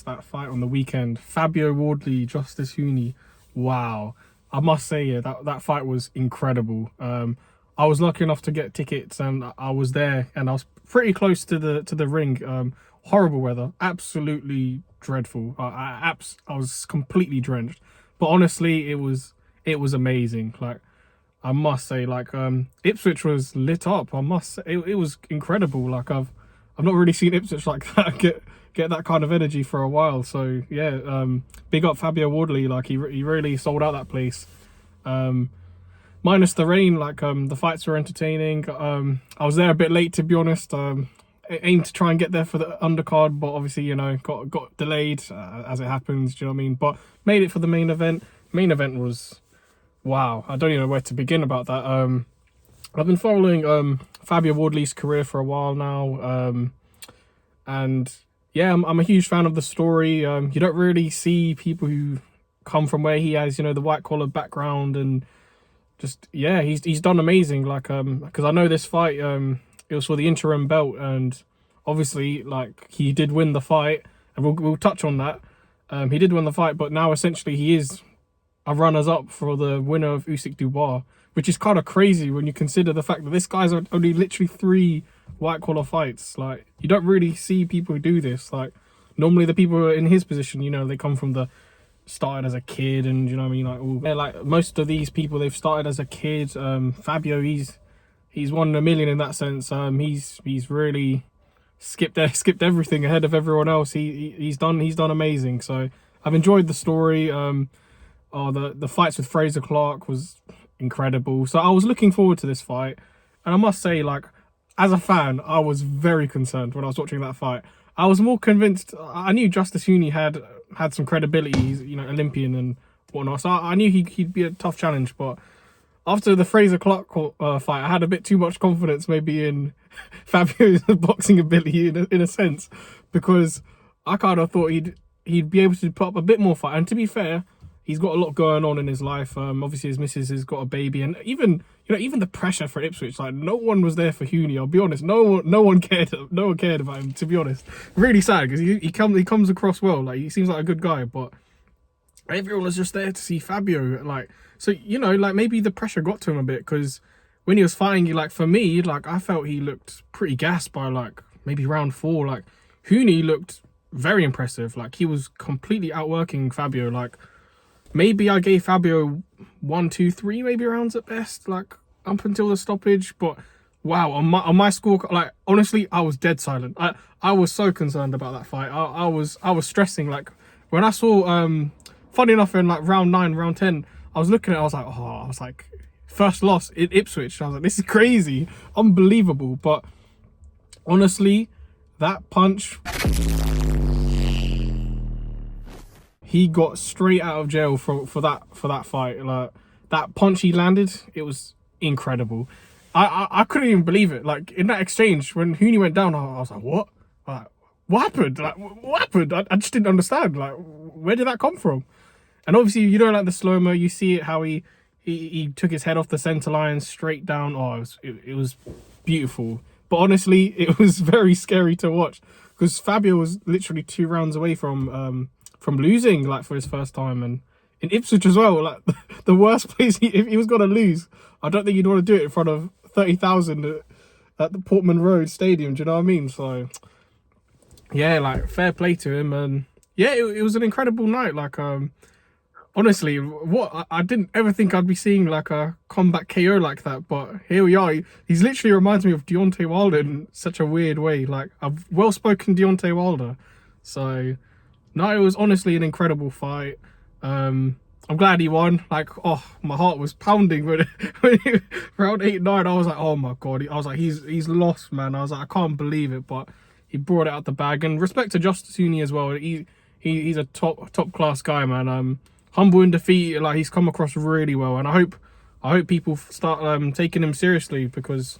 that fight on the weekend. Fabio Wardley, Justis Huni. Wow. I must say, yeah, that fight was incredible. I was lucky enough to get tickets and I was there and I was pretty close to the ring. Horrible weather, absolutely dreadful. I was completely drenched. But honestly, it was amazing. Like, I must say, like, Ipswich was lit up. I must say, it was incredible. Like, I've not really seen Ipswich like that get that kind of energy for a while. So yeah, big up Fabio Wardley. Like, he really sold out that place. Minus the rain, like, the fights were entertaining. I was there a bit late, to be honest. Aimed to try and get there for the undercard, but obviously, you know, got delayed, as it happens. Do you know what I mean? But made it for the main event. Main event was, wow. I don't even know where to begin about that. I've been following Fabio Wardley's career for a while now, and yeah, I'm a huge fan of the story. You don't really see people who come from where he has, you know, the white collar background, and just, yeah, he's done amazing. Like, because I know this fight, it was for the interim belt, and obviously, like, he did win the fight, and we'll touch on that. He did win the fight, but now essentially he is a runners-up for the winner of Usyk Dubois, which is kind of crazy when you consider the fact that this guy's only literally 3 white-collar fights. Like, you don't really see people who do this. Like, normally the people who are in his position, you know, they come from started as a kid, and, you know what I mean, like, yeah, like, most of these people, they've started as a kid. Fabio, he's 1 in a million in that sense. He's really skipped everything ahead of everyone else. He's done amazing. So I've enjoyed the story. The fights with Fraser Clark was incredible. So I was looking forward to this fight, and I must say, like, as a fan, I was very concerned when I was watching that fight. I was more convinced. I knew Justis Huni had some credibility. He's, you know, Olympian and whatnot. So I knew he'd be a tough challenge. But after the Fraser Clark fight, I had a bit too much confidence maybe in Fabio's boxing ability in a sense, because I kind of thought he'd be able to put up a bit more fight. And to be fair, he's got a lot going on in his life. Obviously his missus has got a baby, and even the pressure for Ipswich, like, no one was there for Huni. I'll be honest, no one cared about him, to be honest. Really sad, because he comes across well. Like, he seems like a good guy, but everyone was just there to see Fabio. Like, so, you know, like, maybe the pressure got to him a bit, because when he was fighting, like, for me, like, I felt he looked pretty gassed by, like, maybe round 4. Like, Huni looked very impressive. Like, he was completely outworking Fabio. Like, maybe I gave Fabio 1, 2, 3 maybe rounds at best, like, up until the stoppage. But wow, on my score, like, honestly, I was dead silent. I was so concerned about that fight. I was stressing. Like, when I saw, funny enough, in, like, round 9, round 10, I was looking at it, I was like, first loss in Ipswich. I was like, this is crazy, unbelievable. But honestly, that punch, he got straight out of jail for that fight. Like, that punch he landed, it was incredible. I couldn't even believe it. Like, in that exchange, when Huni went down, I was like, what? Like, what happened? Like, what happened? I just didn't understand. Like, where did that come from? And obviously, you don't like the slow-mo. You see it, how he took his head off the centre line straight down. Oh, it was beautiful. But honestly, it was very scary to watch, because Fabio was literally 2 rounds away from losing, like, for his first time, and in Ipswich as well, like, the worst place if he was gonna lose. I don't think he'd want to do it in front of 30,000 at the Portman Road Stadium. Do you know what I mean? So yeah, like, fair play to him, and yeah, it was an incredible night. Like, honestly, what I didn't ever think I'd be seeing, like, a combat KO like that, but here we are. He's literally reminds me of Deontay Wilder in such a weird way, like a well-spoken Deontay Wilder. So no, it was honestly an incredible fight. I'm glad he won. Like, oh, my heart was pounding when round 8, 9. I was like, oh my god. I was like, he's lost, man. I was like, I can't believe it, but he brought it out the bag. And respect to Justis Huni as well. He's a top class guy, man. Humble in defeat. Like, he's come across really well, and I hope people start taking him seriously, because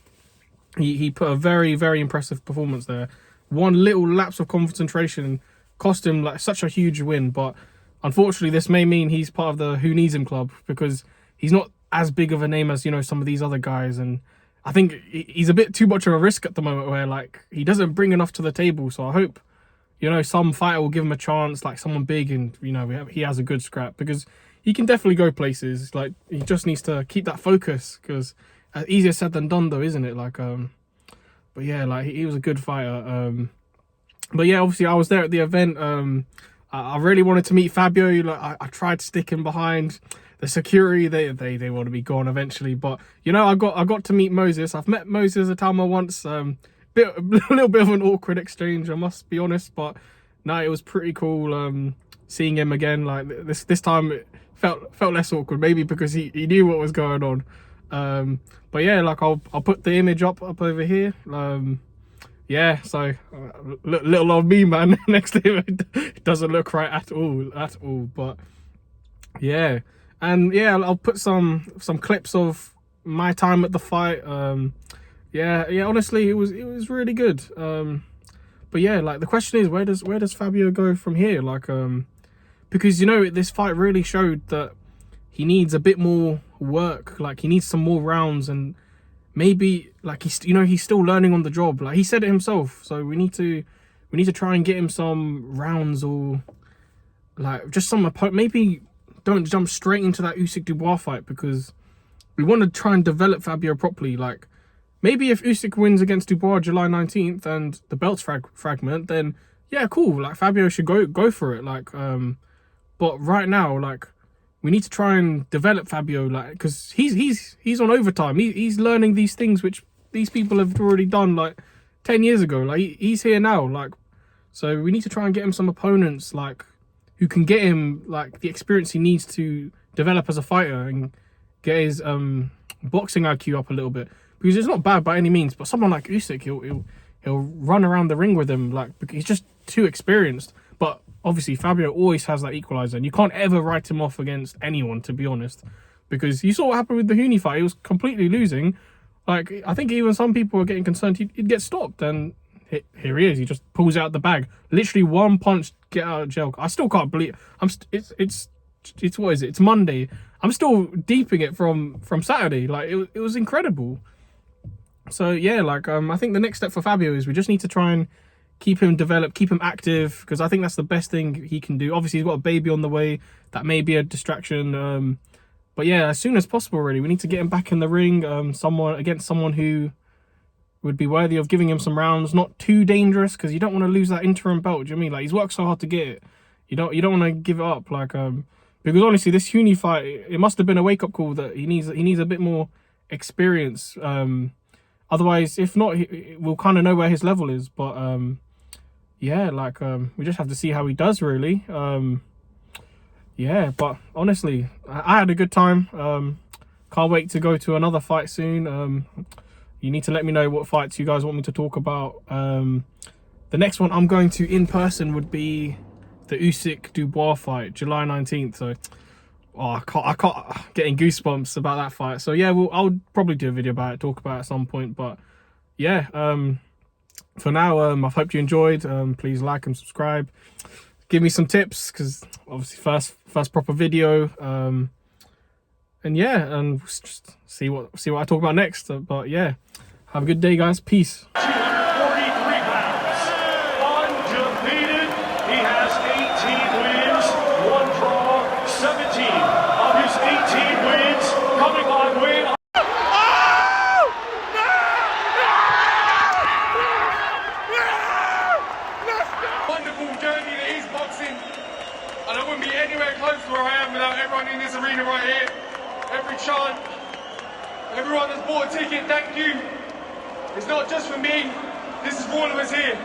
he put a very, very impressive performance there. One little lapse of concentration cost him, like, such a huge win, but unfortunately this may mean he's part of the Who Needs Him club, because he's not as big of a name as, you know, some of these other guys, and I think he's a bit too much of a risk at the moment, where, like, he doesn't bring enough to the table. So I hope you know, some fighter will give him a chance, like someone big, and you know, he has a good scrap, because he can definitely go places. Like, he just needs to keep that focus, because easier said than done though, isn't it? Like, but yeah, like he was a good fighter. But yeah, obviously I was there at the event. I really wanted to meet Fabio. Like, I tried sticking behind the security. They want to be gone eventually. But you know, I got to meet Moses. I've met Moses Atama once. A little bit of an awkward exchange, I must be honest. But no, it was pretty cool. Seeing him again. Like this time, it felt less awkward. Maybe because he knew what was going on. But yeah, like I'll put the image up over here. Yeah, so little old me, man, next to him, it doesn't look right at all. But yeah, and yeah, I'll put some clips of my time at the fight. Yeah, honestly, it was really good. But yeah, like the question is, where does Fabio go from here? Like, because you know, this fight really showed that he needs a bit more work. Like, he needs some more rounds, and maybe like he's still learning on the job. Like he said it himself. So we need to try and get him some rounds, or like just some maybe don't jump straight into that Usyk Dubois fight, because we want to try and develop Fabio properly. Like maybe if Usyk wins against Dubois July 19th and the belts fragment, then yeah, cool. Like Fabio should go for it. Like but right now, like, we need to try and develop Fabio, like, because he's on overtime. He's learning these things which these people have already done like 10 years ago. Like he's here now, like, so we need to try and get him some opponents like who can get him like the experience he needs to develop as a fighter and get his boxing IQ up a little bit, because it's not bad by any means. But someone like Usyk, he'll run around the ring with him, like, because he's just too experienced. But obviously Fabio always has that equalizer, and you can't ever write him off against anyone, to be honest, because you saw what happened with the Huni fight. He was completely losing. Like, I think even some people were getting concerned he'd get stopped, and here he is. He just pulls out the bag, literally one punch, get out of jail. I still can't believe it's what is it? It's Monday. I'm still deeping it from Saturday. Like it was incredible. So yeah, like I think the next step for Fabio is we just need to try and keep him developed, keep him active, because I think that's the best thing he can do. Obviously, he's got a baby on the way. That may be a distraction. But yeah, as soon as possible, really, we need to get him back in the ring. Someone who would be worthy of giving him some rounds, not too dangerous, because you don't want to lose that interim belt. Do you know what I mean? Like, he's worked so hard to get it. You don't want to give it up. Like, because honestly, this Huni fight, it must have been a wake up call that he needs a bit more experience. Otherwise, if not, we'll kind of know where his level is. But yeah, like we just have to see how he does, really. Yeah, but honestly, I had a good time. Can't wait to go to another fight soon. You need to let me know what fights you guys want me to talk about. The next one I'm going to in person would be the Usyk Dubois fight, July 19th. So I can't getting goosebumps about that fight. So yeah, I'll probably do a video about it, talk about it at some point. But yeah, for now, I hope you enjoyed. Please like and subscribe. Give me some tips, because obviously first proper video. And yeah, and just see what I talk about next. But yeah, have a good day, guys. Peace. 243 pounds, undefeated. He has 18 wins, 1 draw, 17 of his 18 wins coming on win. Wonderful journey that is boxing, and I wouldn't be anywhere close to where I am without everyone in this arena right here. Every chant, everyone that's bought a ticket, thank you. It's not just for me, this is for all of us here.